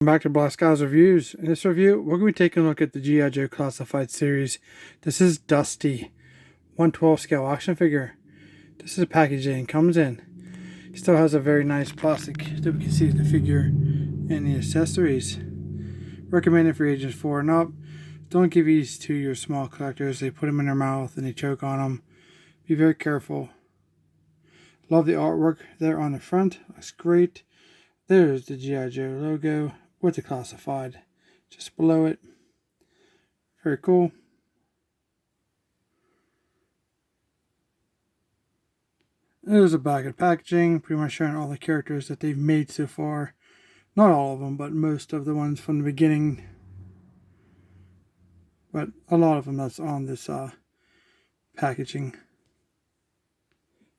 Welcome back to Black Skies Reviews. In this review, we're going to be taking a look at the G.I. Joe Classified series. This is Dusty, 1/12 scale action figure. This is a packaging comes in. It still has a very nice plastic that we can see the figure and the accessories. Recommended for ages 4 and up. Don't give these to your small collectors. They put them in their mouth and they choke on them. Be very careful. Love the artwork there on the front. Looks great. There's the G.I. Joe logo with the classified just below it. Very cool. There's a bag of packaging, pretty much showing all the characters that they've made so far. Not all of them, but most of the ones from the beginning. But a lot of them that's on this packaging.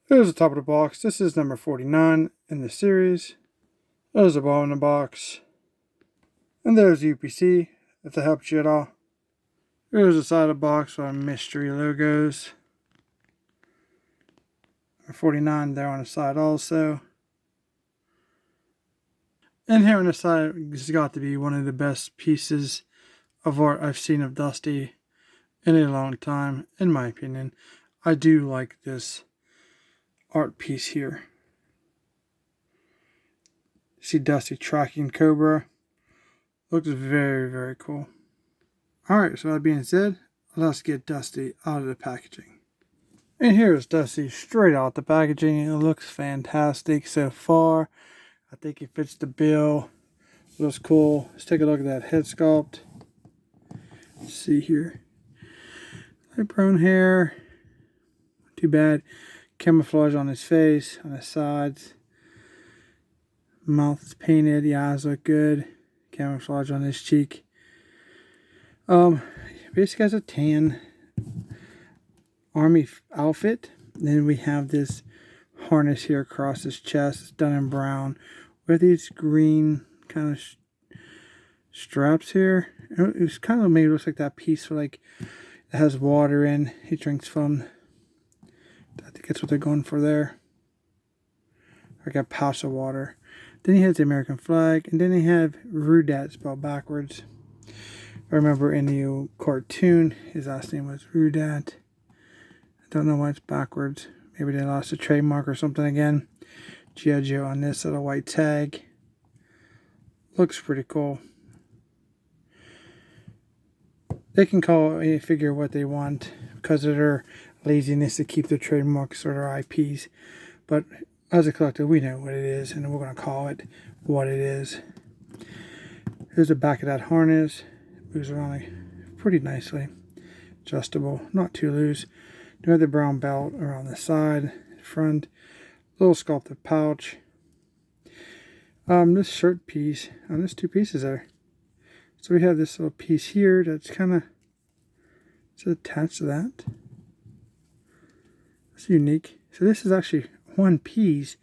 There's the top of the box. This is number 49 in the series. There's the bottom of the box. And there's the UPC, if that helps you at all. There's the side of the box with our mystery logos. 49 there on the side also. And here on the side, it's got to be one of the best pieces of art I've seen of Dusty in a long time, in my opinion. I do like this art piece here. See Dusty tracking Cobra. Looks very, very cool. Alright, so that being said, let's get Dusty out of the packaging. And here's Dusty straight out the packaging. It looks fantastic so far. I think it fits the bill. Looks cool. Let's take a look at that head sculpt. Let's see here. Light brown hair. Too bad. Camouflage on his face, on his sides. Mouth is painted. The eyes look good. Camouflage on his cheek. Basically has a tan army outfit. Then we have this harness here across his chest. It's done in brown with these green kind of straps here. It's kind of made it look like that piece for like it has water in. He drinks from. I think that's what they're going for there. Like a pouch of water. Then he has the American flag, and then they have Rudat spelled backwards. I remember in the cartoon, his last name was Rudat. I don't know why it's backwards. Maybe they lost a trademark or something again. G.I. Joe on this little white tag. Looks pretty cool. They can call a figure what they want because of their laziness to keep their trademarks or their IPs. But as a collector, we know what it is, and we're going to call it what it is. Here's the back of that harness. Moves around like pretty nicely. Adjustable, not too loose. You have the brown belt around the side, front. Little sculpted pouch. This shirt piece, there's two pieces there. So we have this little piece here that's kind of attached to that. It's unique. So this is actually one piece,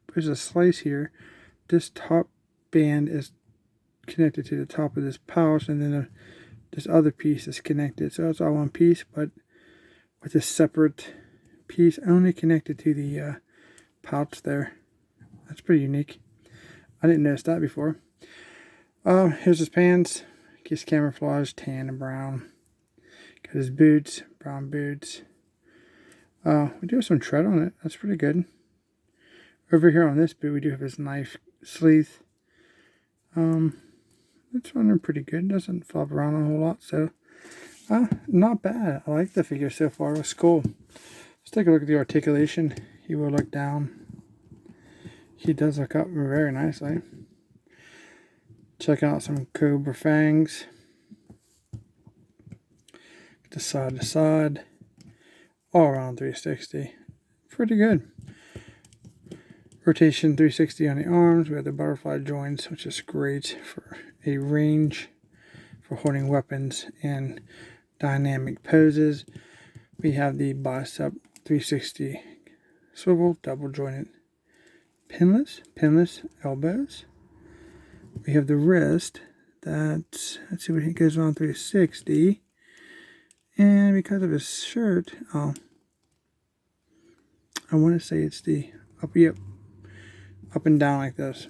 but there's a slice here. This top band is connected to the top of this pouch, and then this other piece is connected. So it's all one piece, but with a separate piece only connected to the pouch there. That's pretty unique. I didn't notice that before. Here's his pants. His camouflage, tan and brown. Got his boots, brown boots. We do have some tread on it. That's pretty good. Over here on this boot, we do have his knife sleeve. It's running pretty good. Doesn't flop around a whole lot, so not bad. I like the figure so far. It looks cool. Let's take a look at the articulation. He will look down. He does look up very nicely. Check out some Cobra fangs. The side to side. All around 360. Pretty good. Rotation 360 on the arms. We have the butterfly joints, which is great for a range for holding weapons and dynamic poses. We have the bicep 360 swivel, double jointed pinless elbows. We have the wrist that, let's see what he goes on 360. And because of his shirt, I want to say it's the up and down like this.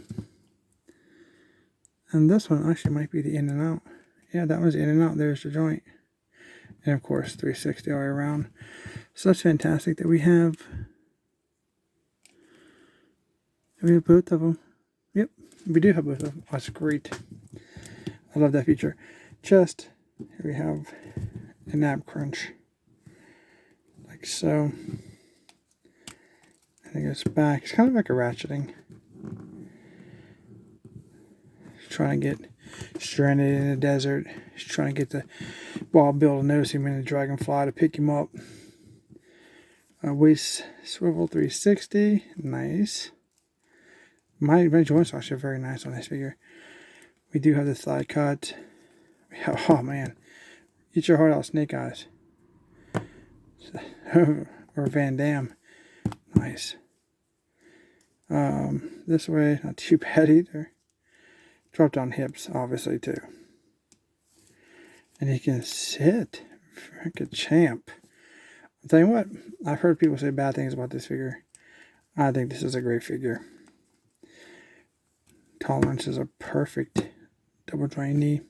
And this one actually might be the in and out. Yeah, that one's in and out. There's the joint. And of course, 360 all the way around. So that's fantastic that we have both of them. Yep, we do have both of them. That's great. I love that feature. Chest. Here we have a nab crunch. Like so. And it goes back. It's kind of like a ratcheting. Trying to get stranded in the desert. He's trying to get the wild bill to notice him in the dragonfly to pick him up. Waist swivel 360. Nice. My joints are actually very nice on this figure. We do have the thigh cut. We have, oh man. Eat your heart out, Snake Eyes. Or Van Damme. Nice. This way, not too bad either. Drop down hips, obviously, too. And he can sit. Freaking champ. I'll tell you what, I've heard people say bad things about this figure. I think this is a great figure. Tolerances are perfect. Double joint knee.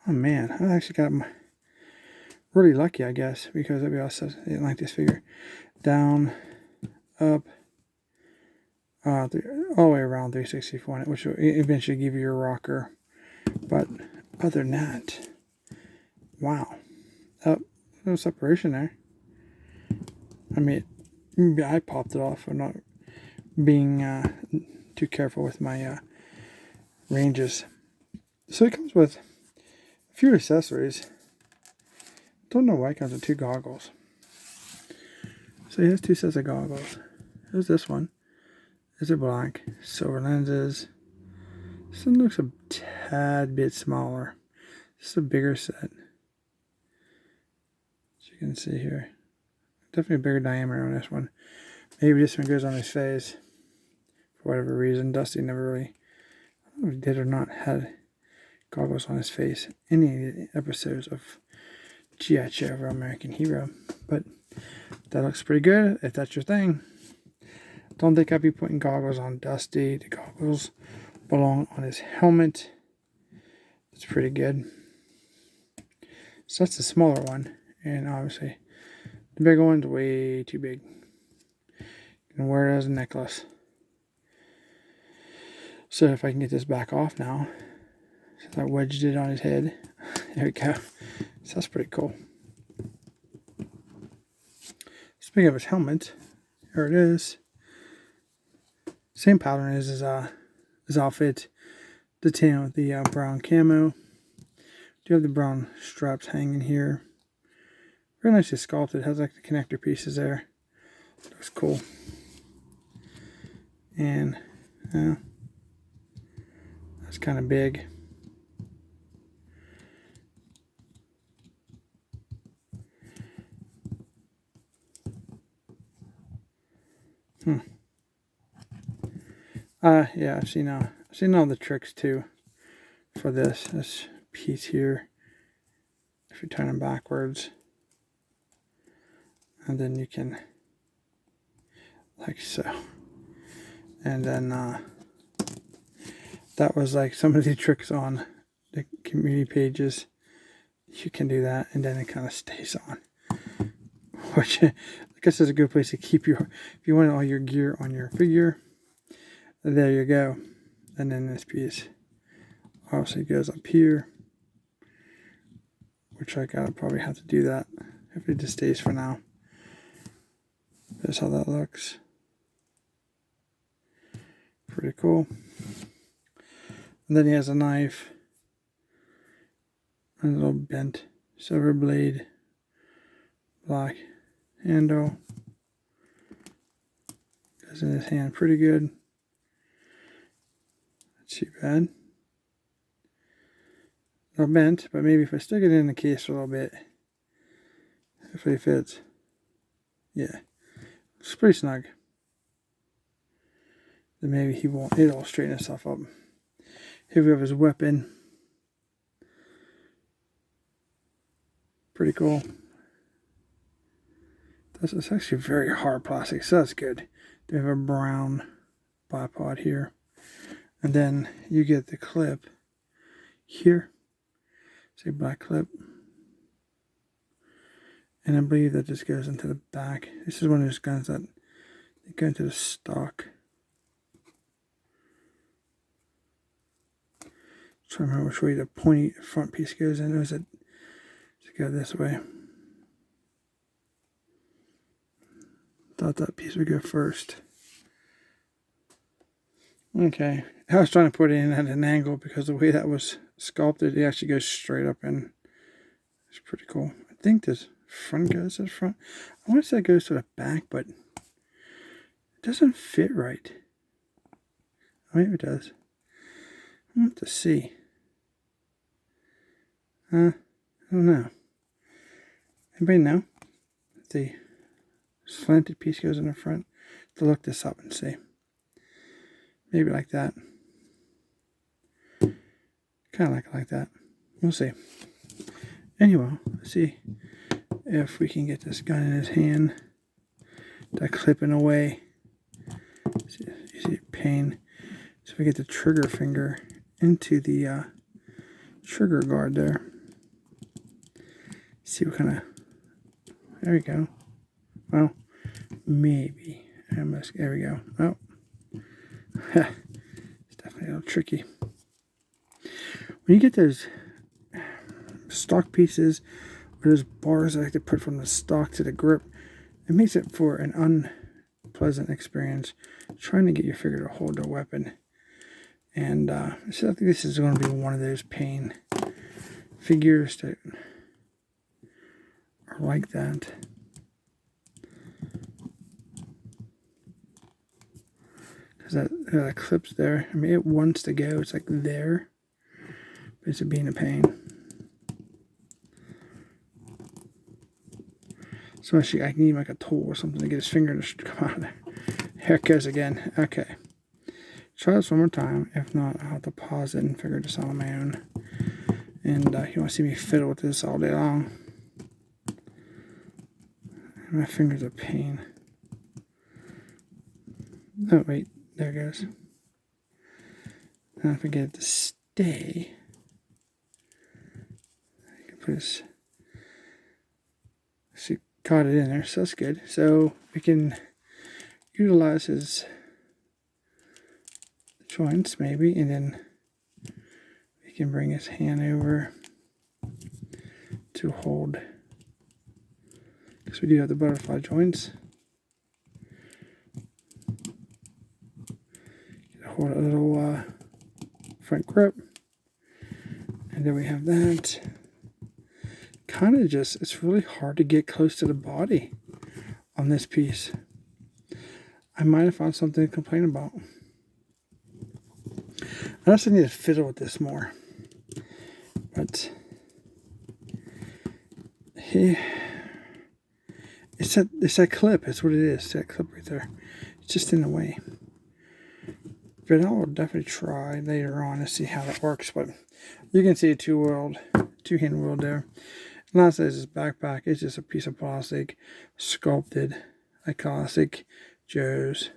Oh man, I actually got really lucky, I guess, because everybody else says they didn't like this figure. Down, up, all the way around 364, which will eventually give you your rocker. But other than that, wow. No separation there. I mean, I popped it off for not being too careful with my ranges. So it comes with a few accessories. Don't know why it comes with 2 goggles. So he has 2 sets of goggles. There's this one. These are black, silver lenses. This one looks a tad bit smaller. This is a bigger set. As you can see here. Definitely a bigger diameter on this one. Maybe this one goes on his face. For whatever reason. Dusty never really, I don't know if he did or not, had goggles on his face. Any of the episodes of G.I.JOE American Hero. But that looks pretty good if that's your thing. Don't think I'd be putting goggles on Dusty. The goggles belong on his helmet. It's pretty good. So that's the smaller one. And obviously, the bigger one's way too big. You can wear it as a necklace. So if I can get this back off now. Since I wedged it on his head. There we go. So that's pretty cool. Speaking of his helmet, here it is. Same pattern as his outfit. The tan with the brown camo. Do have the brown straps hanging here. Very nicely sculpted. Has like the connector pieces there. Looks cool. And that's kind of big. Yeah, I've seen all the tricks too for this piece here. If you turn them backwards, and then you can, like so, and then that was like some of the tricks on the community pages. You can do that, and then it kind of stays on, which I guess is a good place to keep if you want all your gear on your figure. There you go. And then this piece obviously goes up here, which I gotta probably have to do that if it just stays for now. That's how that looks. Pretty cool. And then he has a knife and a little bent silver blade, black handle. Goes in his hand pretty good. Not too bad. Not bent, but maybe if I stick it in the case for a little bit, hopefully it fits. Yeah, it's pretty snug. Then maybe it'll straighten itself up. Here we have his weapon. Pretty cool. It's actually very hard plastic, so that's good. They have a brown bipod here. And then you get the clip here. Say black clip. And I believe that just goes into the back. This is one of those guns that go into the stock. Trying to remember which way the pointy front piece goes in. Does it go this way? Thought that piece would go first. Okay, I was trying to put it in at an angle because the way that was sculpted, it actually goes straight up in. It's pretty cool. I think this front goes to the front. I want to say it goes to the back, but it doesn't fit right. Maybe it does. I have to see. I don't know. Anybody know? The slanted piece goes in the front. To look this up and see. Maybe like that. Kind of like that. We'll see. Anyway, let's see if we can get this gun in his hand. That clipping away. See, you see pain. So we get the trigger finger into the trigger guard there. See what kind of. There we go. Well, maybe. Almost. There we go. Oh. It's definitely a little tricky. When you get those stock pieces or those bars I like to put from the stock to the grip, it makes it for an unpleasant experience trying to get your finger to hold the weapon. And so I think this is going to be one of those pain figures that are like that. Because that clip's there. I mean, it wants to go. It's like there. But it's being a pain. So actually, I need like a tool or something to get his finger to come out of there. Here it goes again. Okay. Try this one more time. If not, I'll have to pause it and figure this out on my own. And you want to see me fiddle with this all day long. My finger's a pain. Oh, wait. There it goes. Now if I get it to stay, I can put this. See, caught it in there, so that's good. So we can utilize his joints maybe, and then we can bring his hand over to hold, because we do have the butterfly joints. Hold a little front grip, and then we have that. Kind of just, it's really hard to get close to the body on this piece. I might have found something to complain about. I also need to fiddle with this more. But it's that clip. It's what it is. That clip right there. It's just in the way. But I will definitely try later on to see how that works. But you can see a two-hand wheel there. And last is this backpack. It's just a piece of plastic, sculpted, like classic Joe's.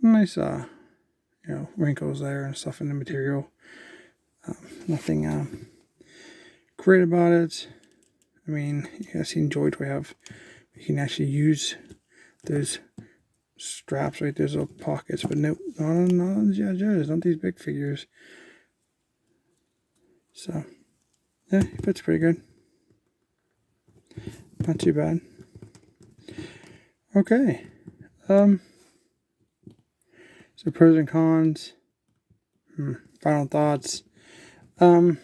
Nice, wrinkles there and stuff in the material. Nothing great about it. I mean, I've seen G.I.JOE have. You can actually use those straps right there's little pockets, but nope, not on G.I.JOEs, not these big figures. So yeah, it fits pretty good. Not too bad. Okay. So pros and cons. Final thoughts. Starting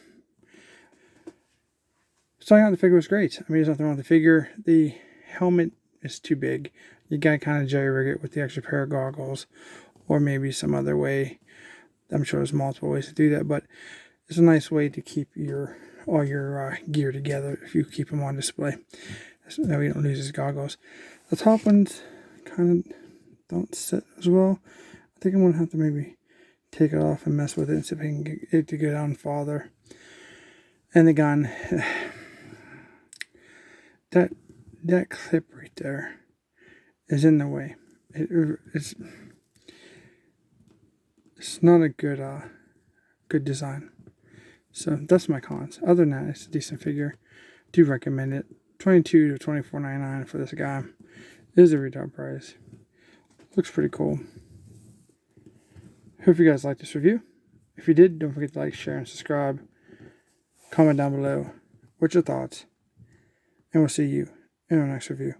out, the figure was great. I mean, there's nothing wrong with the figure. The helmet is too big. You gotta kind of jerry-rig it with the extra pair of goggles, or maybe some other way. I'm sure there's multiple ways to do that, but it's a nice way to keep all your gear together if you keep them on display. So that we don't lose his goggles. The top ones kind of don't sit as well. I think I'm gonna have to maybe take it off and mess with it and see if I can get it to go down farther. And the gun, that clip right there is in the way. It's not a good design. So that's my cons. Other than that, it's a decent figure. Do recommend it. $22 to $24.99 for this guy. It is a retail price. Looks pretty cool. Hope you guys liked this review. If you did, don't forget to like, share, and subscribe. Comment down below what's your thoughts. And we'll see you in our next review.